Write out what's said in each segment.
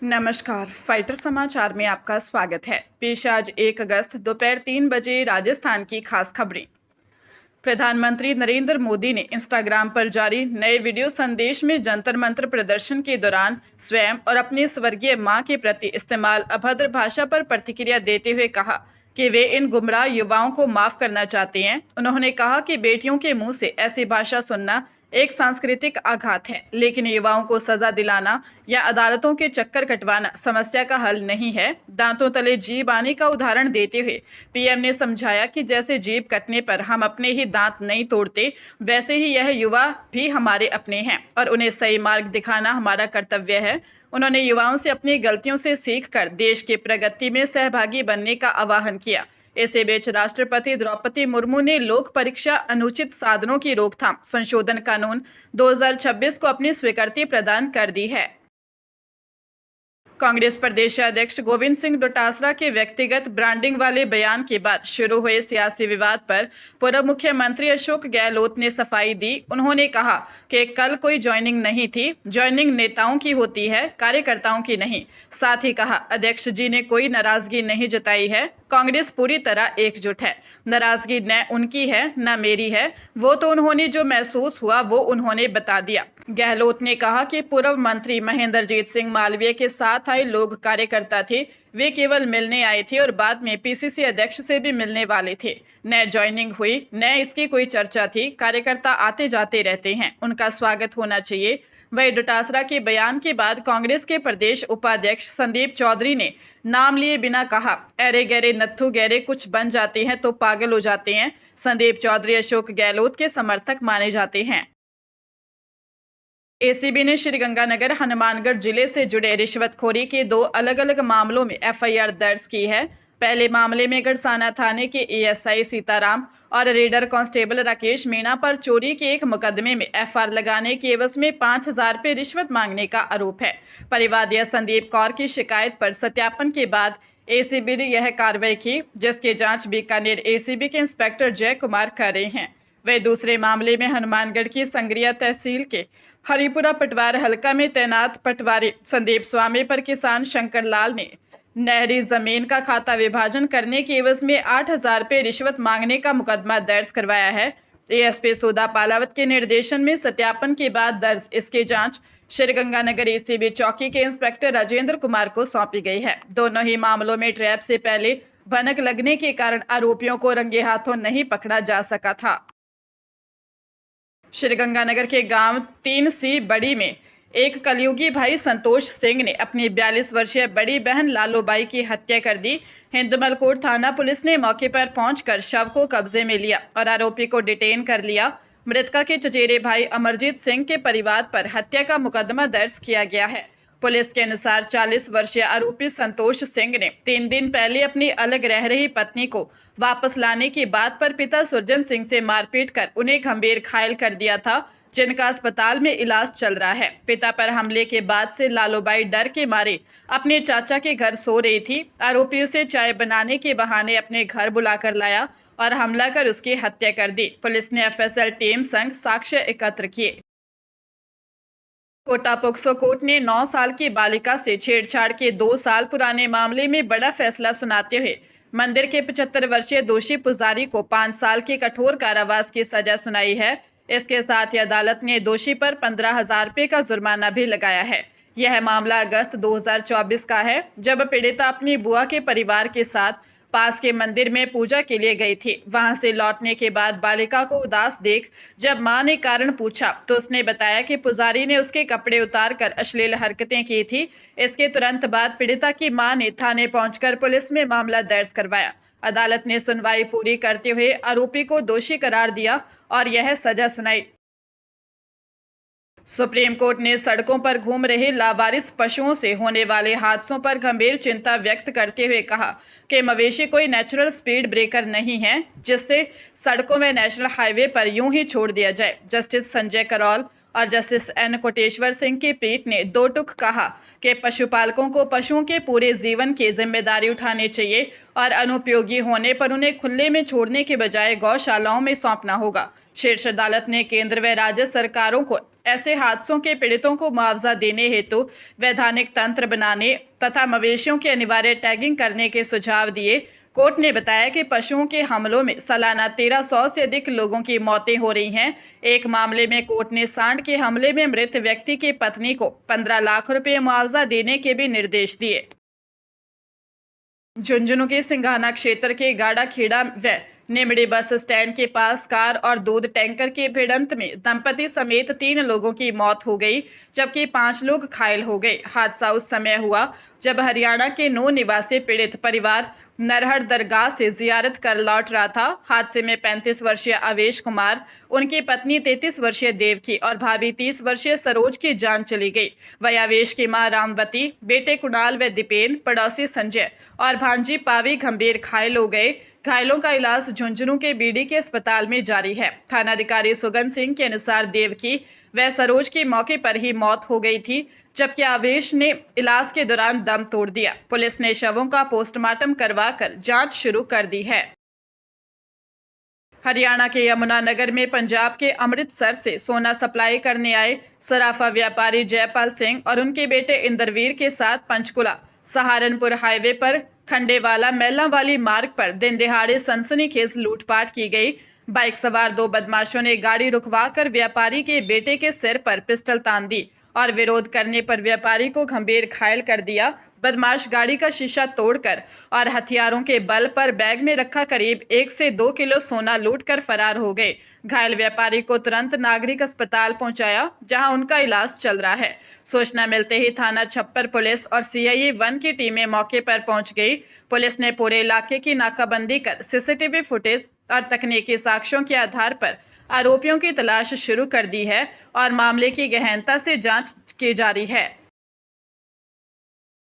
नमस्कार, फाइटर समाचार में आपका स्वागत है। पेश आज 1 अगस्त दोपहर 3 बजे राजस्थान की खास खबरें। प्रधानमंत्री नरेंद्र मोदी ने इंस्टाग्राम पर जारी नए वीडियो संदेश में जंतर मंतर प्रदर्शन के दौरान स्वयं और अपनी स्वर्गीय मां के प्रति इस्तेमाल अभद्र भाषा पर प्रतिक्रिया देते हुए कहा कि वे इन गुमराह युवाओं को माफ करना चाहते हैं। उन्होंने कहा कि बेटियों के मुंह से ऐसी भाषा सुनना एक सांस्कृतिक आघात है, लेकिन युवाओं को सजा दिलाना या अदालतों के चक्कर कटवाना समस्या का हल नहीं है। दांतों तले जीभ आने का उदाहरण देते हुए पीएम ने समझाया कि जैसे जीभ कटने पर हम अपने ही दांत नहीं तोड़ते, वैसे ही यह युवा भी हमारे अपने हैं और उन्हें सही मार्ग दिखाना हमारा कर्तव्य है। उन्होंने युवाओं से अपनी गलतियों से सीखकर देश की प्रगति में सहभागी बनने का आह्वान किया। इसी बीच राष्ट्रपति द्रौपदी मुर्मू ने लोक परीक्षा अनुचित साधनों की रोकथाम संशोधन कानून 2026 को अपनी स्वीकृति प्रदान कर दी है। कांग्रेस प्रदेशाध्यक्ष गोविंद सिंह डोटासरा के व्यक्तिगत ब्रांडिंग वाले बयान के बाद शुरू हुए सियासी विवाद पर पूर्व मुख्यमंत्री अशोक गहलोत ने सफाई दी। उन्होंने कहा कि कल कोई ज्वाइनिंग नहीं थी, ज्वाइनिंग नेताओं की होती है, कार्यकर्ताओं की नहीं। साथ ही कहा, अध्यक्ष जी ने कोई नाराजगी नहीं जताई है, कांग्रेस पूरी तरह एकजुट है। नाराजगी न उनकी है न मेरी है, वो तो उन्होंने जो महसूस हुआ वो उन्होंने बता दिया। गहलोत ने कहा कि पूर्व मंत्री महेंद्रजीत सिंह मालवीय के साथ आए लोग कार्यकर्ता थे, वे केवल मिलने आए थे और बाद में पीसीसी अध्यक्ष से भी मिलने वाले थे। न ज्वाइनिंग हुई न इसकी कोई चर्चा थी। कार्यकर्ता आते जाते रहते हैं, उनका स्वागत होना चाहिए। वही डोटासरा के बयान के बाद कांग्रेस के प्रदेश उपाध्यक्ष संदीप चौधरी ने नाम लिए बिना कहा, अरे गहरे नत्थु गहरे कुछ बन जाते हैं तो पागल हो जाते हैं। संदीप चौधरी अशोक गहलोत के समर्थक माने जाते हैं। एसीबी ने श्रीगंगानगर हनुमानगढ़ जिले से जुड़े रिश्वतखोरी के 2 अलग अलग मामलों में एफआईआर दर्ज की है। पहले मामले में गढ़साना थाने के एएसआई सीताराम और रेडर कांस्टेबल राकेश मीणा पर चोरी के एक मुकदमे में एफआईआर लगाने के एवज में 5,000 रुपये रिश्वत मांगने का आरोप है। परिवादी संदीप कौर की शिकायत पर सत्यापन के बाद एसीबी ने यह कार्रवाई की, जिसकी जांच बीकानेर एसीबी के इंस्पेक्टर जय कुमार कर रहे हैं। वह दूसरे मामले में हनुमानगढ़ की संग्रिया तहसील के हरिपुरा पटवार हलका में तैनात पटवारी संदीप स्वामी पर किसान शंकर लाल ने नहरी जमीन का खाता विभाजन करने के एवज में 8,000 रुपये रिश्वत मांगने का मुकदमा दर्ज करवाया है। एएसपी सुधा पालावत के निर्देशन में सत्यापन के बाद दर्ज इसकी जांच श्रीगंगानगर एसीबी चौकी के इंस्पेक्टर राजेंद्र कुमार को सौंपी गई है। दोनों ही मामलों में ट्रैप से पहले भनक लगने के कारण आरोपियों को रंगे हाथों नहीं पकड़ा जा सका था। श्रीगंगानगर के गांव 3C बड़ी में एक कलयुगी भाई संतोष सिंह ने अपनी 42 वर्षीय बड़ी बहन लालूबाई की हत्या कर दी। हिंदमलकोट थाना पुलिस ने मौके पर पहुंचकर शव को कब्जे में लिया और आरोपी को डिटेन कर लिया। मृतका के चचेरे भाई अमरजीत सिंह के परिवार पर हत्या का मुकदमा दर्ज किया गया है। पुलिस के अनुसार 40 वर्षीय आरोपी संतोष सिंह ने 3 दिन पहले अपनी अलग रह रही पत्नी को वापस लाने की बात पर पिता सुरजन सिंह से मारपीट कर उन्हें गंभीर घायल कर दिया था, जिनका अस्पताल में इलाज चल रहा है। पिता पर हमले के बाद से लालूबाई डर के मारे अपने चाचा के घर सो रही थी। आरोपी उसे चाय बनाने के बहाने अपने घर बुलाकर लाया और हमला कर उसकी हत्या कर दी। पुलिस ने एफएसएल टीम संग साक्ष्य एकत्र किए। कोटा पोक्सो कोर्ट ने 9 साल की बालिका से छेड़छाड़ के 2 साल पुराने मामले में बड़ा फैसला सुनाते हुए मंदिर के 75 वर्षीय दोषी पुजारी को 5 साल के कठोर कारावास की सजा सुनाई है। इसके साथ ही अदालत ने दोषी पर 15,000 रुपये का जुर्माना भी लगाया है। यह मामला अगस्त 2024 का है, जब पीड़िता अपनी बुआ के परिवार के साथ पास के मंदिर में पूजा के लिए गई थी। वहां से लौटने के बाद बालिका को उदास देख जब मां ने कारण पूछा तो उसने बताया कि पुजारी ने उसके कपड़े उतारकर अश्लील हरकतें की थी। इसके तुरंत बाद पीड़िता की मां ने थाने पहुंचकर पुलिस में मामला दर्ज करवाया। अदालत ने सुनवाई पूरी करते हुए आरोपी को दोषी करार दिया और यह सजा सुनाई। सुप्रीम कोर्ट ने सड़कों पर घूम रहे लावारिस पशुओं से होने वाले हादसों पर गंभीर चिंता व्यक्त करते हुए कहा कि मवेशी कोई नेचुरल स्पीड ब्रेकर नहीं है जिससे सड़कों में नेशनल हाईवे पर यूं ही छोड़ दिया जाए। जस्टिस संजय करोल और जस्टिस एन कोटेश्वर सिंह की पीठ ने 2 टूक कहा कि पशुपालकों को पशुओं के पूरे जीवन की जिम्मेदारी उठानी चाहिए और अनुपयोगी होने पर उन्हें खुले में छोड़ने के बजाय गौशालाओं में सौंपना होगा। शीर्ष अदालत ने केंद्र व राज्य सरकारों को ऐसे हादसों के पीड़ितों को मुआवजा देने हेतु वैधानिक तंत्र बनाने तथा मवेशियों की अनिवार्य टैगिंग करने के सुझाव दिए। कोर्ट ने बताया कि पशुओं के हमलों में सालाना 1300 से अधिक लोगों की मौतें हो रही हैं। एक मामले में कोर्ट ने सांड के हमले में मृत व्यक्ति की पत्नी को 15 लाख रुपए मुआवजा देने के भी निर्देश दिए। झुंझुनू के सिंघाना क्षेत्र के गाड़ा खेड़ा व निमड़ी बस स्टैंड के पास कार और दूध टैंकर के भिड़ंत में दंपति समेत 3 लोगों की मौत हो गई, जबकि 5 लोग घायल हो गए। हादसा उस समय हुआ जब हरियाणा के 9 निवासी पीड़ित परिवार नरहर दरगाह से जियारत कर लौट रहा था। हादसे में 35 वर्षीय अवेश कुमार, उनकी पत्नी 33 वर्षीय देवकी और भाभी 30 वर्षीय सरोज की जान चली गई। वही अवेश की मां रामवती, बेटे कुणाल व दीपेन, पड़ोसी संजय और भांजी पावी गंभीर घायल हो गए। घायलों का इलाज झुंझुनू के बीडी के अस्पताल में जारी है। थानाधिकारी सुगन सिंह के अनुसार देवकी व सरोज की मौके पर ही मौत हो गई थी, जबकि आवेश ने इलाज के दौरान दम तोड़ दिया। पुलिस ने शवों का पोस्टमार्टम करवाकर जांच शुरू कर दी है। हरियाणा के यमुनानगर में पंजाब के अमृतसर से सोना सप्लाई करने आए सराफा व्यापारी जयपाल सिंह और उनके बेटे इंद्रवीर के साथ पंचकुला सहारनपुर हाईवे पर खंडेवाला मेला वाली मार्ग पर दिन दिहाड़े सनसनीखेज लूटपाट की गई। बाइक सवार 2 बदमाशों ने गाड़ी रुकवाकर व्यापारी के बेटे के सिर पर पिस्टल तान दी और विरोध करने पर व्यापारी को गंभीर घायल कर दिया। बदमाश गाड़ी का शीशा तोड़कर और हथियारों के बल पर बैग में रखा करीब 1 से 2 किलो सोना लूटकर फरार हो गए। घायल व्यापारी को तुरंत नागरिक अस्पताल पहुंचाया, जहां उनका इलाज चल रहा है। सूचना मिलते ही थाना छप्पर पुलिस और सीआईए 1 की टीमें मौके पर पहुंच गई। पुलिस ने पूरे इलाके की नाकाबंदी कर सीसीटीवी फुटेज और तकनीकी साक्ष्यों के आधार पर आरोपियों की तलाश शुरू कर दी है और मामले की गहनता से जांच की जारी है।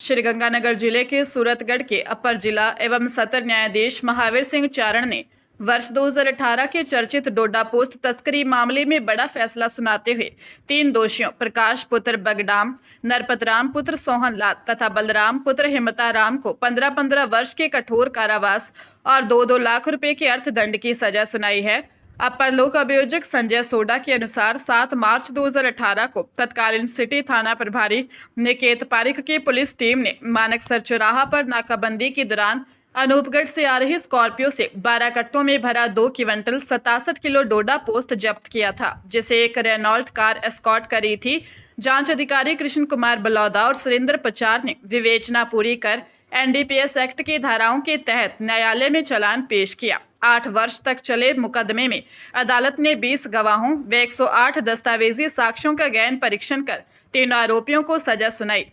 श्रीगंगानगर जिले के सूरतगढ़ के अपर जिला एवं सत्र न्यायाधीश महावीर सिंह चारण ने वर्ष 2018 के चर्चित डोडा पोस्त तस्करी मामले में बड़ा फैसला सुनाते हुए 3 दोषियों प्रकाश पुत्र बगडाम, नरपतराम पुत्र सोहनलाल तथा बलराम पुत्र हिमताराम को 15-15 वर्ष के कठोर कारावास और 2-2 लाख रुपए के अर्थदंड की सजा सुनाई है। अपर लोक अभियोजक संजय सोडा के अनुसार 7 मार्च 2018 को तत्कालीन सिटी थाना प्रभारी निकेत पारिक की पुलिस टीम ने मानकसर चौराहा पर नाकाबंदी के दौरान अनूपगढ़ से आ रही स्कॉर्पियो से 12 कट्टों में भरा 2 क्विंटल 67 किलो डोडा पोस्त जब्त किया था, जिसे एक रेनॉल्ट कार एस्कॉर्ट कर रही थी। जांच अधिकारी कृष्ण कुमार बलौदा और सुरेंद्र पचार ने विवेचना पूरी कर एनडीपीएस एक्ट की धाराओं के तहत न्यायालय में चालान पेश किया। 8 वर्ष तक चले मुकदमे में अदालत ने 20 गवाहों व 108 दस्तावेजी साक्ष्यों का गहन परीक्षण कर 3 आरोपियों को सजा सुनाई।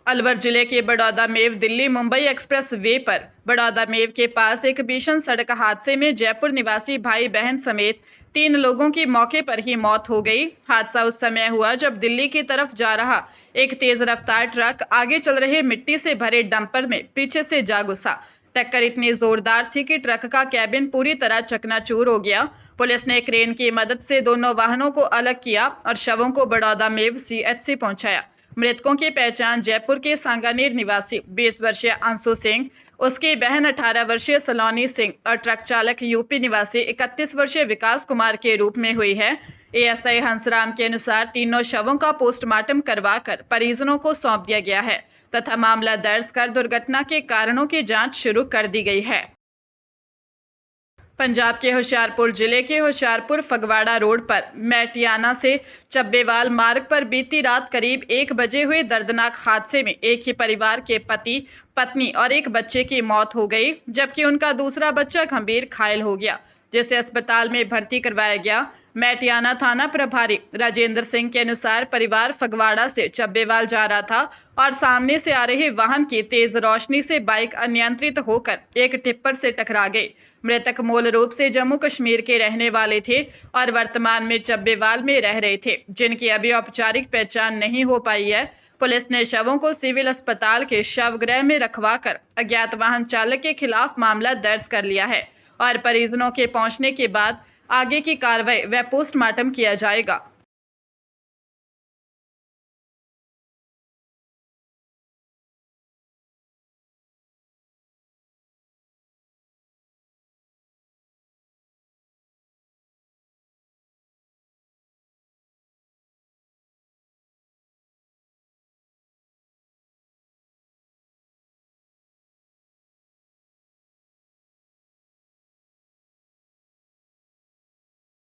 अलवर जिले के बड़ौदा मेव दिल्ली मुंबई एक्सप्रेस वे पर बड़ौदा मेव के पास एक भीषण सड़क हादसे में जयपुर निवासी भाई बहन समेत 3 लोगों की मौके पर ही मौत हो गई। हादसा उस समय हुआ जब दिल्ली की तरफ जा रहा एक तेज रफ्तार ट्रक आगे चल रहे मिट्टी से भरे डंपर में पीछे से जा घुसा। टक्कर इतनी जोरदार थी कि ट्रक का कैबिन पूरी तरह चकनाचूर हो गया। पुलिस ने क्रेन की मदद से दोनों वाहनों को अलग किया और शवों को बड़ौदा मेव सीएचसी पहुंचाया। मृतकों की पहचान जयपुर के सांगानेर निवासी 20 वर्षीय अंशु सिंह, उसकी बहन 18 वर्षीय सलोनी सिंह और ट्रक चालक यूपी निवासी 31 वर्षीय विकास कुमार के रूप में हुई है। एएसआई हंसराम के अनुसार तीनों शवों का पोस्टमार्टम करवाकर परिजनों को सौंप दिया गया है तथा मामला दर्ज कर दुर्घटना के कारणों की जांच शुरू कर दी गई है। पंजाब के होशियारपुर जिले के होशियारपुर फगवाड़ा रोड पर मैटियाना से चब्बेवाल मार्ग पर बीती रात करीब 1 बजे हुए दर्दनाक हादसे में एक ही परिवार के पति, पत्नी और एक बच्चे की मौत हो गई, जबकि उनका दूसरा बच्चा गंभीर घायल हो गया, जिसे अस्पताल में भर्ती करवाया गया। मैटियाना थाना प्रभारी राजेंद्र सिंह के अनुसार परिवार फगवाड़ा से चब्बेवाल जा रहा था और सामने से आ रहे वाहन की तेज रोशनी से बाइक अनियंत्रित होकर एक टिप्पर से टकरा गई। मृतक मूल रूप से जम्मू कश्मीर के रहने वाले थे और वर्तमान में चब्बेवाल में रह रहे थे, जिनकी अभी औपचारिक पहचान नहीं हो पाई है। पुलिस ने शवों को सिविल अस्पताल के शवगृह में रखवाकर अज्ञात वाहन चालक के खिलाफ मामला दर्ज कर लिया है और परिजनों के पहुंचने के बाद आगे की कार्रवाई व पोस्टमार्टम किया जाएगा।